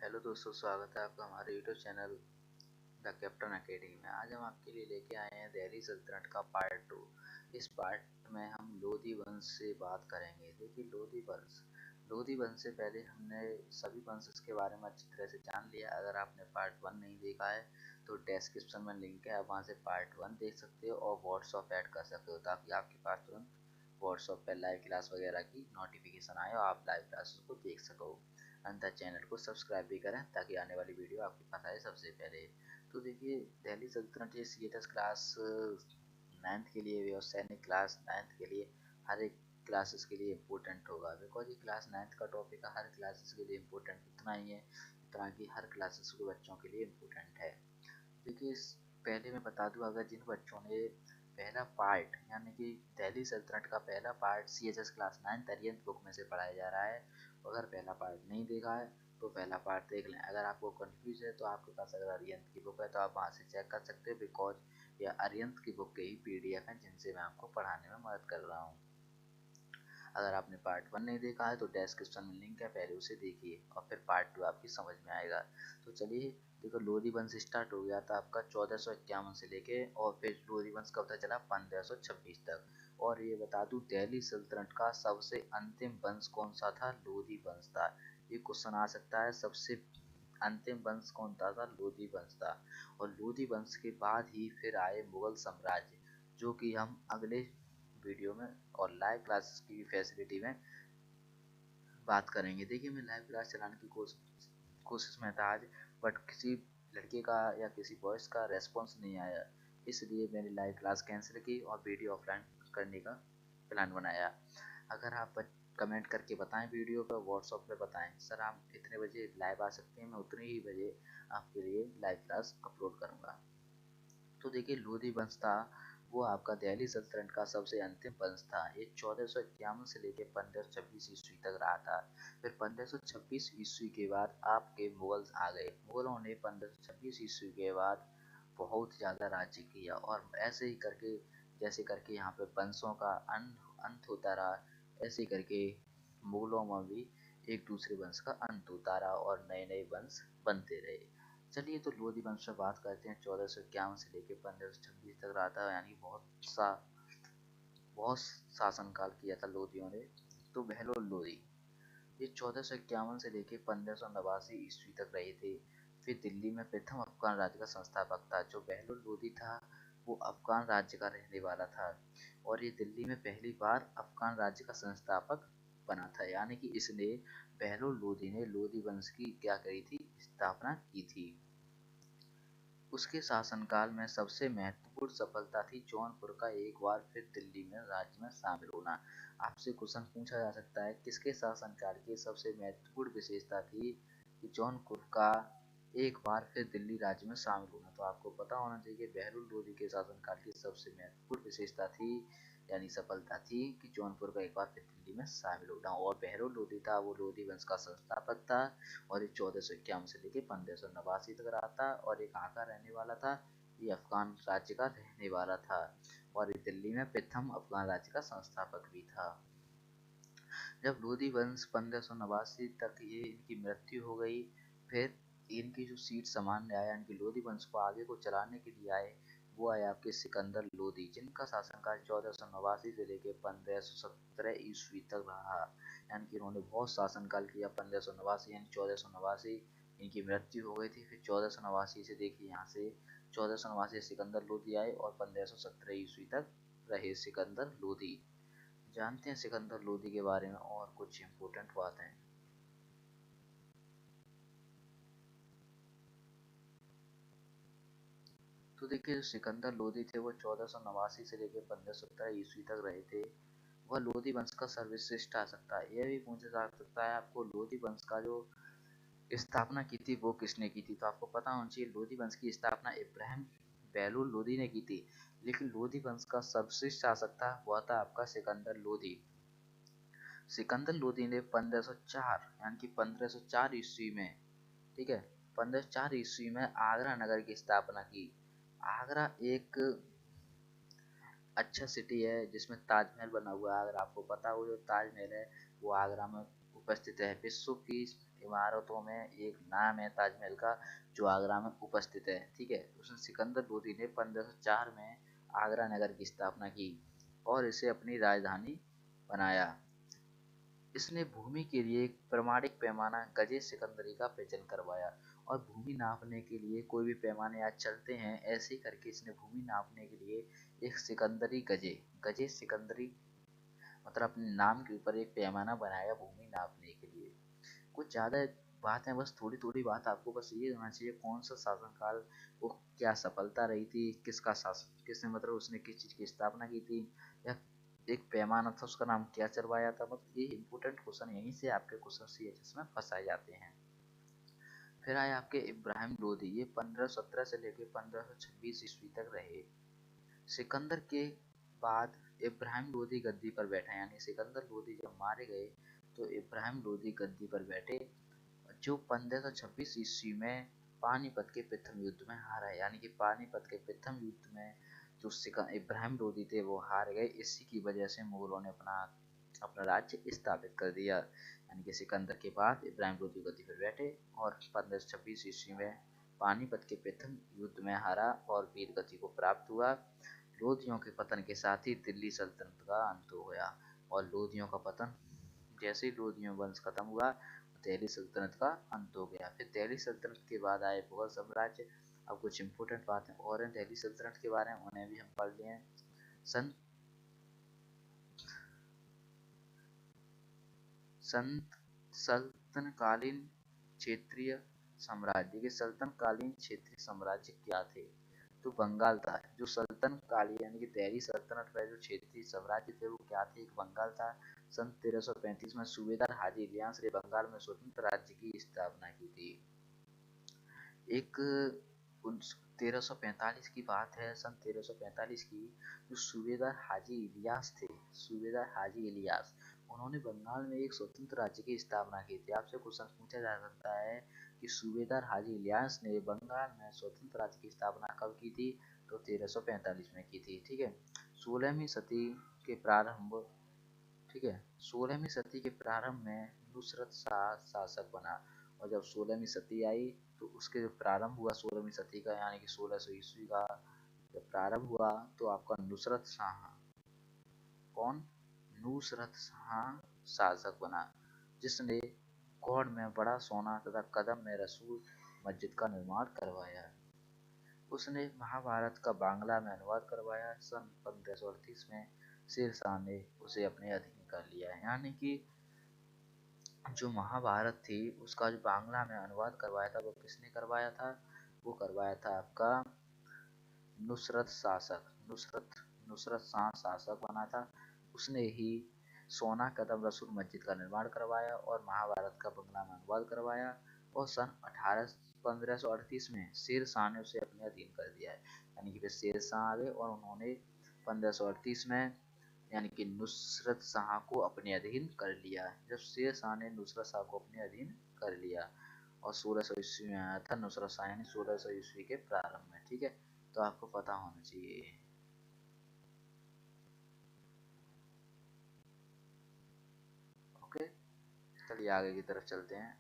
Hello दोस्तों, स्वागत है आपका हमारे YouTube channel the captain academy में। आज हम आपके लिए लेके आए हैं दिल्ली सल्तनत का पार्ट 2। इस पार्ट में हम लोधी वंश से बात करेंगे। देखिए, लोधी वंश से पहले हमने सभी वंश के बारे में अच्छी तरह से जान लिया। अगर आपने पार्ट 1 नहीं देखा है तो डिस्क्रिप्शन में लिंक है, आप वहाँ से पार्ट 1 देख सकते हो और व्हाट्सअप ऐड कर सकते हो ताकि आपके पास तुरंत व्हाट्सअप पर लाइव क्लास वगैरह की नोटिफिकेशन आए और आप लाइव क्लासेस को देख सको। अंदर चैनल को सब्सक्राइब भी करें ताकि आने वाली वीडियो आपके पास आए सबसे पहले। तो देखिए, दिल्ली सल्तनत ये CHS क्लास 9th के लिए भी और सैनिक क्लास 9th के लिए हर एक क्लासेस के लिए इम्पोर्टेंट होगा। बिकॉज ये क्लास 9th का टॉपिक है, हर क्लासेस के लिए इम्पोर्टेंट उतना ही है जितना कि हर क्लासेस के बच्चों के लिए इम्पोर्टेंट है। देखिए, पहले मैं बता दूं, अगर जिन बच्चों ने पहला पार्ट यानी कि दिल्ली सल्तनत का पहला part CHS class 9th Arihant book में से पढ़ाया जा रहा है, अगर पहला पार्ट नहीं देखा है तो पहला पार्ट देख लें। अगर आपको कंफ्यूज है तो आपके पास अगर अरिहंत की बुक है तो आप वहाँ से चेक कर सकते हो, बिकॉज यह अरिहंत की बुक के ही PDF हैं जिनसे मैं आपको पढ़ाने में मदद कर रहा हूँ। अगर आपने पार्ट 1 नहीं देखा है तो डिस्क्रिप्शन में लिंक है, पहले उसे देखिए और फिर पार्ट 2 आपकी समझ में आएगा। तो चलिए, देखो, लोधी वंश स्टार्ट हो गया था आपका 1451 से लेके, और फिर लोधी वंश कब तक चला, 1526 तक। और ये बता दूं, दिल्ली सल्तनत का सबसे अंतिम वंश कौन सा था, लोधी वंश था। ये क्वेश्चन आ सकता है, सबसे अंतिम वंश कौन था, लोधी वंश था। और लोधी वंश के बाद ही फिर आए मुगल साम्राज्य, जो कि हम अगले वीडियो में और लाइव क्लासेस की फैसिलिटी में बात करेंगे। देखिए, मैं लाइव क्लास चलाने की कोशिश में था आज, बट किसी लड़के का या किसी बॉयज़ का रेस्पॉन्स नहीं आया, इसलिए मैंने लाइव क्लास कैंसिल की और वीडियो ऑफलाइन करने का प्लान बनाया। अगर आप कमेंट करके बताएं, वीडियो पर व्हाट्सएप पे बताएं, सर आप इतने बजे लाइव आ सकते हैं, मैं उतने ही बजे आपके लिए लाइव क्लास अपलोड करूँगा। तो देखिए, लोधी वंश था वो आपका दिल्ली सल्तनत का सबसे अंतिम वंश था। ये 1451 से लेकर 1526 ईस्वी तक रहा था। फिर 1526 ईस्वी के बाद आपके मुगल्स आ गए। मुगलों ने 1526 ईस्वी के बाद बहुत ज़्यादा राज्य किया और ऐसे ही करके जैसे करके यहाँ पे वंशों का अंत होता रहा, ऐसे करके मुगलों में भी एक दूसरे वंश का अंत होता रहा और नए नए वंश बनते रहे। चलिए, तो लोधी वंश पर बात करते हैं। 1451 से लेकर 1526 तक रहा था, यानी बहुत शासनकाल किया था लोधियों ने। तो बहलोल लोधी ये 1451 से लेकर 1589 ईस्वी तक रहे थे। फिर दिल्ली में प्रथम अफगान राज्य का संस्थापक था। जो बहलोल लोधी था वो अफगान राज्य का रहने वाला था और ये दिल्ली में पहली बार अफगान राज्य का संस्थापक बना था, यानी कि इसने बहलोल लोधी ने लोधी वंश की क्या करी थी, स्थापना की थी। उसके शासनकाल में सबसे महत्वपूर्ण सफलता थी जौनपुर का एक बार फिर दिल्ली में राज्य में शामिल होना। आपसे क्वेश्चन पूछा जा सकता है, किसके शासनकाल की सबसे महत्वपूर्ण विशेषता थी कि जौनपुर का एक बार फिर दिल्ली राज्य में शामिल होना। तो आपको पता होना चाहिए, बहलोल लोधी के शासनकाल की सबसे महत्वपूर्ण विशेषता थी यानी सफलता थी कि जौनपुर का एक बार फिर दिल्ली में शामिल होना। और बहलोल लोधी था वो लोधी वंश का संस्थापक था और ये 1451 से लेकर 1589 तक रहा था। और ये कहाँ का रहने वाला था, ये अफगान राज्य का रहने वाला था और ये दिल्ली में प्रथम अफगान राज्य का संस्थापक भी था। जब लोधी वंश 1589 तक ये इनकी मृत्यु हो गई, फिर इनकी जो सीट संभालने आया, इनकी लोधी वंश को आगे को चलाने के लिए आए, वो आए आपके सिकंदर लोधी, जिनका शासनकाल 1489 से लेकर 1517 ईस्वी तक रहा। यानी कि इन्होंने बहुत शासनकाल किया। 1589 यानी 1489 इनकी मृत्यु हो गई थी। फिर 1489 से देखिए यहाँ से 1489 सिकंदर लोधी आए और 1517 ईस्वी तक रहे सिकंदर लोधी। जानते हैं सिकंदर लोधी के बारे में और कुछ इम्पोर्टेंट बातें। तो देखिए, जो सिकंदर लोधी थे वो 1489 से लेकर 1517 ईस्वी तक रहे थे। वह लोधी वंश का सर्वश्रेष्ठ आ सकता है। यह भी पूछा जा सकता है आपको, लोधी वंश का जो स्थापना की थी वो किसने की थी। तो आपको पता होना चाहिए, लोधी वंश की स्थापना इब्राहिम बहलोल लोधी ने की थी, लेकिन लोधी वंश का सर्वश्रेष्ठ शासक था वह था आपका सिकंदर लोधी। सिकंदर लोधी ने 1504 यानी कि 1504 ईस्वी में, ठीक है, 1504 ईस्वी में आगरा नगर की स्थापना की। आगरा एक अच्छा सिटी है जिसमें ताजमहल बना हुआ है। अगर आपको पता हो, जो ताजमहल है वो आगरा में उपस्थित है। विश्व की इमारतों में एक नाम है ताजमहल का, जो आगरा में उपस्थित है। ठीक है, उसने सिकंदर लोदी ने 1504 में आगरा नगर की स्थापना की और इसे अपनी राजधानी बनाया। इसने भूमि के लिए एक प्रमाणिक पैमाना गजे सिकंदरी का प्रचलन करवाया, और भूमि नापने के लिए कोई भी पैमाने आज चलते हैं, ऐसे ही करके इसने भूमि नापने के लिए एक सिकंदरी गजे गजे सिकंदरी मतलब अपने नाम के ऊपर एक पैमाना बनाया भूमि नापने के लिए। कुछ ज़्यादा बात है, बस थोड़ी थोड़ी बात आपको बस ये होना चाहिए कौन सा शासनकाल को क्या सफलता रही थी, किसका शासन, किसने मतलब उसने किस चीज़ की स्थापना की थी, या एक पैमाना था उसका नाम क्या चलवाया था। मतलब ये इंपॉर्टेंट क्वेश्चन यहीं से आपके क्वेश्चन सीएचएस में फंसाए जाते हैं। फिर आए आपके इब्राहिम लोदी, ये 1517 से लेकर 1526 ईस्वी तक रहे। सिकंदर के बाद इब्राहिम लोदी गद्दी पर बैठा, यानी सिकंदर लोदी जब मारे गए तो इब्राहिम लोदी गद्दी पर बैठे, जो 1526 ईस्वी में पानीपत के प्रथम युद्ध में हारा है। यानी कि पानीपत के प्रथम युद्ध में जो इब्राहिम लोदी थे वो हार गए। इसी की वजह से मुगलों ने अपना अपना राज्य स्थापित कर दिया। यानी कि सिकंदर के बाद इब्राहिम लोदी गद्दी पर बैठे और 1526 ईस्वी में पानीपत के प्रथम युद्ध में हारा और वीर गति को प्राप्त हुआ। लोदियों के पतन के साथ ही दिल्ली सल्तनत का अंत हो गया, और लोदियों का पतन जैसे ही लोदियों वंश खत्म हुआ, दिल्ली सल्तनत का अंत हो गया। फिर दिल्ली सल्तनत के बाद आए मुगल साम्राज्य। अब कुछ इंपॉर्टेंट बातें और हैं दिल्ली सल्तनत के बारे में, उन्हें भी हम पढ़ लिए। सन संत सल्तनकालीन क्षेत्रीय साम्राज्य के सल्तनकालीन क्षेत्रीय साम्राज्य क्या थे? तो बंगाल था। जो सल्तनकालीन यानी कि दिल्ली सल्तनत का जो क्षेत्रीय साम्राज्य थे वो क्या थे? एक बंगाल था। सन 1335 में सूबेदार हाजी इलियास ने बंगाल में स्वतंत्र राज्य की स्थापना की थी। एक 1345 की बात है, सन 1345 की, जो सूबेदार हाजी इलियास थे, सूबेदार हाजी इलियास, उन्होंने बंगाल में एक स्वतंत्र राज्य की स्थापना की थी। आपसे क्वेश्चन पूछा जा सकता है कि सूबेदार हाजी इलियास ने बंगाल में स्वतंत्र राज्य की स्थापना कब की थी? तो 1345 में की थी। ठीक है, 16वीं सदी के प्रारंभ ठीक है, 16वीं सदी के प्रारंभ में नुसरत शाह शासक बना, और जब 16वीं सदी आई तो उसके जो प्रारंभ हुआ 16वीं सदी का, यानी कि 1600 ईस्वी का जब प्रारंभ हुआ, तो आपका नुसरत शाह, कौन? नुसरत शाह शासक बना, जिसने कोढ़ में बड़ा सोना तथा कदम में रसूल मस्जिद का निर्माण करवाया। उसने महाभारत का बांग्ला में अनुवाद करवाया। सन 1538 में शेर शाह ने उसे अपने अधीन कर लिया। यानी कि जो महाभारत थी उसका जो बांग्ला में अनुवाद करवाया था वो किसने करवाया था? वो करवाया था आपका नुसरत शासक, नुसरत शाह शासक बना था। उसने ही सोना कदम रसूल मस्जिद का निर्माण करवाया और महाभारत का बांग्ला में अनुवाद करवाया, और सन 1538 में शेर शाह ने उसे अपने अधीन कर दिया है। यानी कि फिर शेर शाह आ गए और उन्होंने 1538 में यानी कि नुसरत शाह को अपने अधीन कर लिया। जब शेर शाह ने नुसरत शाह को अपने अधीन कर लिया, और 1600 ईस्वी में आया था नुसरत शाह, यानी 1600 ईस्वी के प्रारंभ में। ठीक है, तो आपको पता होना चाहिए। ओके, चलिए आगे की तरफ चलते हैं।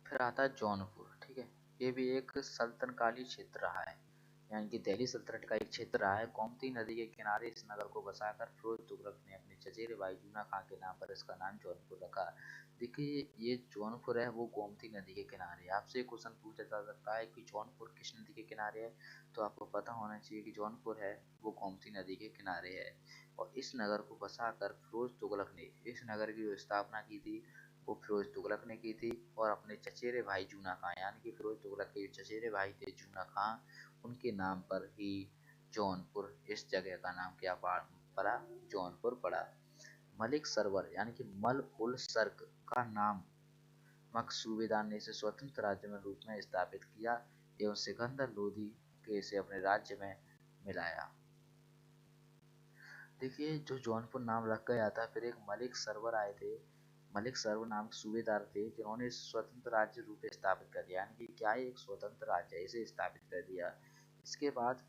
फिर आता है जौनपुर। ठीक है, ये भी एक सल्तनकाली क्षेत्र रहा है, यानी कि दिल्ली सल्तनत का एक क्षेत्र रहा है। गोमती नदी के किनारे इस नगर को बसाकर फिरोज तुगलक ने अपने चचेरे भाई जूना खां के नाम पर इसका नाम जौनपुर रखा। देखिए, ये जौनपुर है वो गोमती नदी के किनारे। आपसे क्वेश्चन पूछा जा सकता है कि जौनपुर किस नदी के किनारे है, तो आपको पता होना चाहिए कि जौनपुर है वो गोमती नदी के किनारे है। और इस नगर को बसाकर फिरोज तुगलक ने इस नगर की जो स्थापना की थी वो फिरोज तुगलक ने की थी, और अपने चचेरे भाई जूना खां, यानी कि फिरोज तुगलक के चचेरे भाई थे जूना खां, उनके नाम पर ही जौनपुर, इस जगह का नाम क्या पड़ा? जौनपुर पड़ा। मलिक सरवर यानी कि मल उल सर्क का नाम मक सूबेदार ने इसे स्वतंत्र राज्य में रूप में स्थापित किया एवं सिकंदर लोदी के इसे अपने राज्य में मिलाया। देखिए, जो जौनपुर नाम रख गया था, फिर एक मलिक सरवर आए थे, मलिक सर्व नाम सूबेदार थे, जिन्होंने स्वतंत्र राज्य रूप स्थापित कर दिया। यानी कि क्या एक स्वतंत्र राज्य इसे स्थापित कर दिया। इसके बाद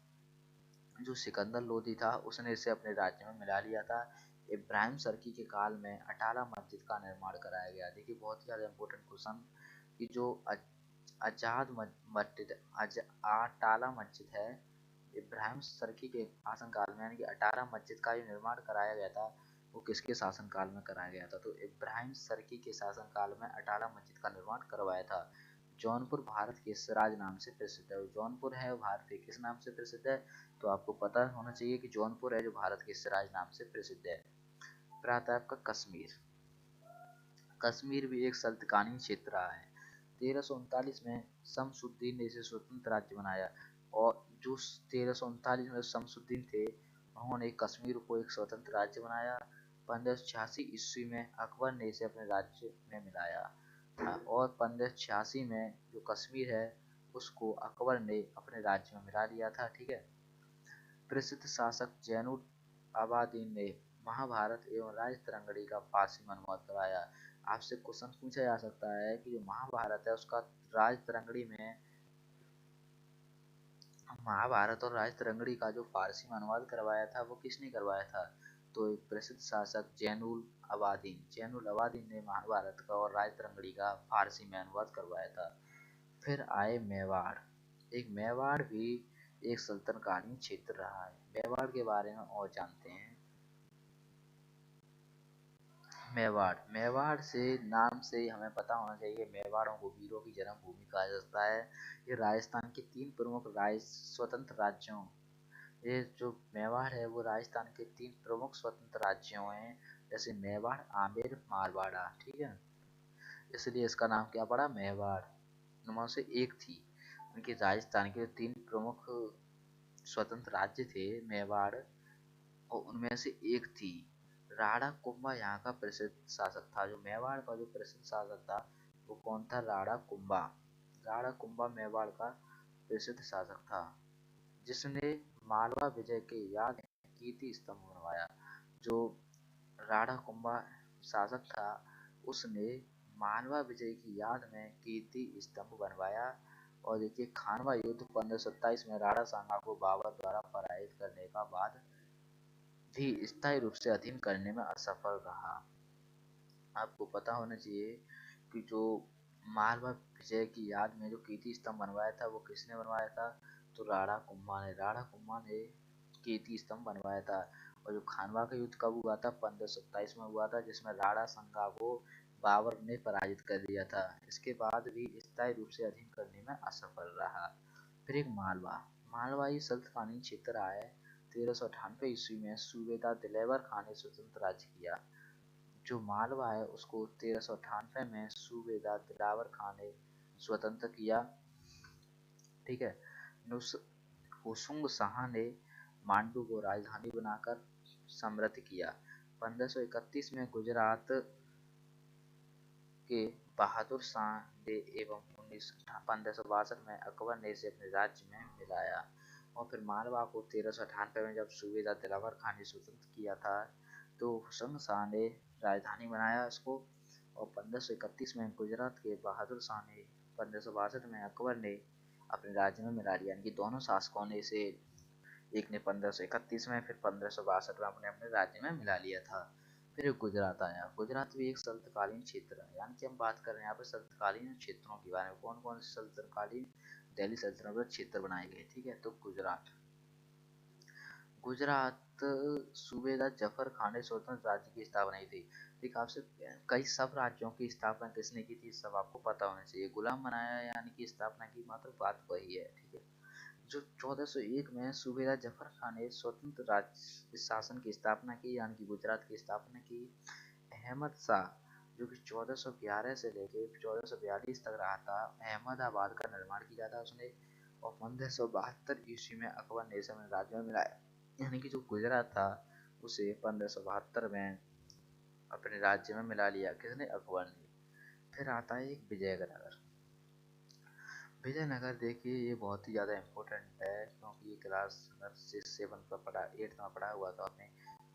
जो सिकंदर लोदी था उसने इसे अपने राज्य में मिला लिया था। इब्राहिम सर्की के काल में अटाला मस्जिद का निर्माण कराया गया। देखिए बहुत ही ज़्यादा इंपॉर्टेंट क्वेश्चन कि जो आजाद मस्जिद अटाला मस्जिद है, इब्राहिम सर्की के शासनकाल में यानी कि अटाला मस्जिद का जो निर्माण कराया गया था वो किसके शासनकाल में कराया गया था? तो इब्राहिम सर्की के शासनकाल में अटाला मस्जिद का निर्माण करवाया था। जौनपुर भारत के सिराज नाम से प्रसिद्ध है। जौनपुर है भारत के किस नाम से प्रसिद्ध है? तो आपको पता होना चाहिए कि जौनपुर है जो भारत के सिराज नाम से प्रसिद्ध है। फिर आता है आपका कश्मीर। कश्मीर भी एक सल्तनती क्षेत्र रहा है। 1339 में शमसुद्दीन ने इसे स्वतंत्र राज्य बनाया और जो 1339 में शमसुद्दीन थे उन्होंने कश्मीर को एक स्वतंत्र राज्य बनाया। 1586 ईस्वी में अकबर ने इसे अपने राज्य में मिलाया था और 1586 में जो कश्मीर है उसको अकबर ने अपने राज्य में मिला लिया था। ठीक है। प्रसिद्ध शासक जैनुल आबादीन ने महाभारत एवं राजतरंगड़ी का फारसी में अनुवाद कराया। आपसे क्वेश्चन पूछा जा सकता है कि जो महाभारत है उसका राजतरंगड़ी में महाभारत और राजतरंगड़ी का जो फारसी में अनुवाद करवाया था वो किसने करवाया था? तो एक प्रसिद्ध शासक जैनुल आबादीन ने महाभारत का और राजतरंगड़ी का फारसी में अनुवाद करवाया था। फिर आए मेवाड़। एक मेवाड़ भी एक सल्तनकालीन क्षेत्र रहा है। मेवाड़ के बारे में और जानते हैं। मेवाड़ से नाम से हमें पता होना चाहिए मेवाड़ों को वीरों की जन्मभूमि कहा जाता है। ये राजस्थान के 3 प्रमुख स्वतंत्र राज्यों, ये जो मेवाड़ है वो राजस्थान के 3 प्रमुख स्वतंत्र राज्यों हैं, जैसे मेवाड़, आमेर, मारवाड़ा। ठीक है, इसलिए इसका नाम क्या पड़ा? मेवाड़। उनमें से एक थी, उनके राजस्थान के 3 प्रमुख स्वतंत्र राज्य थे मेवाड़, और उनमें से एक थी। राणा कुंभा यहाँ का प्रसिद्ध शासक था। जो मेवाड़ का जो प्रसिद्ध शासक था वो कौन था? राणा कुंभा। राणा कुंभा मेवाड़ का प्रसिद्ध शासक था जिसने मालवा विजय के याद में कीर्ति स्तंभ बनवाया। जो राणा कुंभा शासक था उसने मालवा विजय की याद में कीर्ति स्तंभ बनवाया। और देखिए खानवा युद्ध 1527 में राणा सांगा को बाबर द्वारा पराजित करने का बाद भी स्थायी रूप से अधीन करने में असफल रहा। आपको पता होना चाहिए कि जो मालवा विजय की याद में जो कीर्ति स्तंभ बनवाया था वो किसने बनवाया था? तो राणा कुंभा ने कीर्ति स्तंभ बनवाया था। और जो खानवा का युद्ध कब हुआ था? 1527 में हुआ था, जिसमें राणा सांगा को बाबर ने पराजित कर दिया था। इसके बाद भी स्थायी रूप से अधीन करने में असफल रहा। फिर एक मालवाई सल्तनती क्षेत्र रहा है। 1398 ईस्वी में सूबेदार दिलेवर खान ने स्वतंत्र राज्य किया। जो मालवा है उसको 1398 में सूबेदार दिलावर खान ने स्वतंत्र किया। ठीक है। हुसुंग शाह ने मांडू को राजधानी बनाकर समृद्ध किया। 1531 में गुजरात के बहादुर शाह ने एवं 1562 में अकबर ने इसे अपने राज्य में मिलाया। और फिर मालवा को 1398 में जब सूबेदार दिलावर खान ने स्वतंत्र किया था तो हुसैन शाह ने राजधानी बनाया इसको। और 1531 में गुजरात के बहादुर शाह ने 1562 में अकबर ने अपने राज्य में मिला लिया। यानी कि दोनों शासकों ने इसे, एक ने 1531 में फिर 1562 में अपने अपने राज्य में मिला लिया था। फिर गुजरात आया। गुजरात भी एक सल्तनकालीन क्षेत्र है। यानी कि हम बात कर रहे हैं यहाँ पर सल्तनकालीन क्षेत्रों के बारे में, कौन कौन से सल्तनकालीन दिल्ली सल्तनत में क्षेत्र बनाए गए। ठीक है, तो गुजरात सूबेदार जफर खान ने स्वतंत्र राज्य की स्थापना की थी। ठीक, आपसे कई सब राज्यों की स्थापना किसने की थी सब आपको पता होना चाहिए। गुलाम बनाया यानी कि स्थापना की, मात्र बात वही है। ठीक है, जो 1401 में सूबेदार जफर खान ने स्वतंत्र राज्य शासन की स्थापना की यानी कि गुजरात की स्थापना की। अहमद शाह जो कि 1411 से लेकर 1442 तक रहा था, अहमदाबाद का निर्माण किया था उसने। और 1572 ईस्वी में अकबर ने इसे अपने राज्य में मिलाया। यानी कि जो गुजरात था उसे 1572 में अपने राज्य में मिला लिया। किसने? अकबर ने। फिर आता है एक विजयनगर। विजयनगर देखिए ये बहुत ही ज़्यादा इम्पोर्टेंट है क्योंकि ये क्लास 7 पर पढ़ा, 8 में पढ़ा हुआ था अपने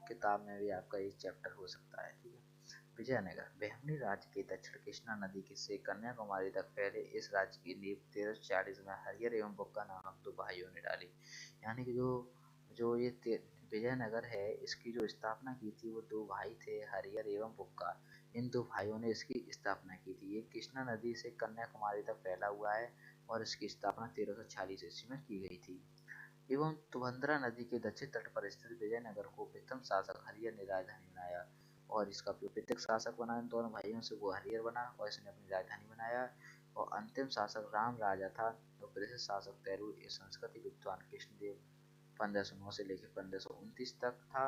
किताब में भी आपका एक चैप्टर हो सकता है। ठीक है, विजयनगर बेहमनी राज्य के दक्षिण कृष्णा नदी से कन्याकुमारी तक फैले इस राज्य की नींव 1340 में हरिहर एवं बुक्का नामक दो भाइयों ने डाली। यानी कि जो जो ये विजयनगर है, इसकी जो स्थापना की थी वो दो भाई थे, हरिहर एवं बुक्का। इन दो भाइयों ने इसकी स्थापना की थी। ये कृष्णा नदी से कन्याकुमारी तक फैला हुआ है और इसकी स्थापना 1346 ईस्वी में की गई थी। एवं तुंगभद्रा नदी के दक्षिण तट पर स्थित विजयनगर को प्रथम शासक हरिहर ने राजधानी बनाया और इसका जो प्रत्येक शासक बना इन दोनों भाइयों से वो हरिहर बना और इसने अपनी राजधानी बनाया। और अंतिम शासक राम राजा था और प्रसिद्ध शासक तैरू संस्कृति विद्वान कृष्णदेव 1509 से लेकर 1529 तक था।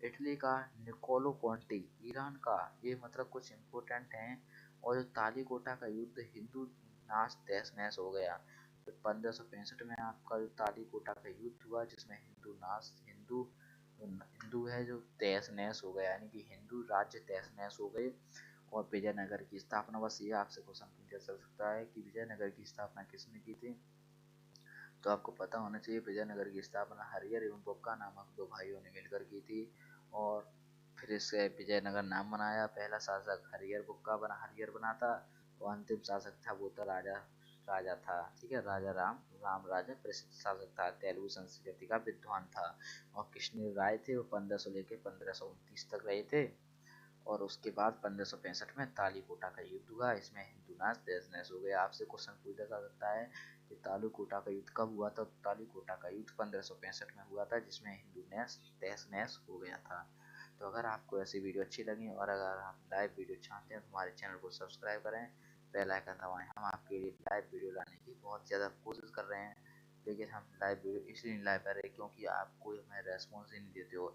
इटली का निकोलो कॉन्टी, ईरान का, ये मतलब कुछ इम्पोर्टेंट हैं। और जो तालीकोटा का युद्ध हिंदू नाश तहस नहस हो गया। तो 1565 में आपका जो तालीकोटा का युद्ध हुआ जिसमें हिंदू है जो तहस नहस हो गया, यानी कि हिंदू राज्य तहस नहस हो गए। और विजयनगर की स्थापना, बस ये आपसे क्वेश्चन पूछा जा सकता है कि विजयनगर की स्थापना किसने की थी। तो आपको पता होना चाहिए विजयनगर की स्थापना हरिहर एवं बुक्का नामक दो भाइयों ने मिलकर की थी। और फिर इससे विजयनगर नाम बनाया। पहला शासक हरिहर बना था और अंतिम शासक था वो तो राजा था, ठीक है, राजा राम राजा प्रसिद्ध शासक था, तेलुगु संस्कृति का विद्वान था। और कृष्ण राय थे वो 1500 लेके 1529 तक रहे थे। और उसके बाद 1565 में तालीकोटा का युद्ध हुआ, इसमें हिंदू नाश तहस नहस हो गया। आपसे क्वेश्चन पूछा जा सकता है कि तालीकोटा का युद्ध कब हुआ था। तालीकोटा का युद्ध 1565 में हुआ था जिसमें हिंदू नाश तहस नहस हो गया था। तो अगर आपको ऐसी वीडियो अच्छी लगी और अगर आप लाइव वीडियो चाहते हैं तो हमारे चैनल को सब्सक्राइब करें, बेल आइकन दबाएं। हम आपके लिए लाइव वीडियो लाने की बहुत ज़्यादा कोशिश कर रहे हैं, लेकिन हम लाइव वीडियो इसलिए नहीं ला पा रहे क्योंकि आप कोई हमें रेस्पॉन्स ही नहीं देते हो।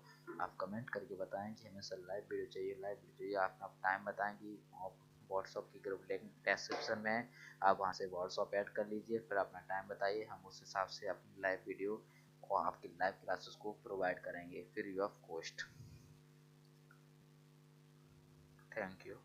आप कमेंट करके बताएं कि हमें सर लाइव वीडियो चाहिए, लाइव वीडियो चाहिए। आप अपना टाइम बताएं कि व्हाट्सअप की ग्रुप लिंक डिस्क्रिप्शन में है, आप वहाँ से व्हाट्सअप ऐड कर लीजिए, फिर अपना टाइम बताइए, हम उस हिसाब से अपनी लाइव वीडियो और आपकी लाइव क्लासेस को प्रोवाइड करेंगे free of cost. Thank you.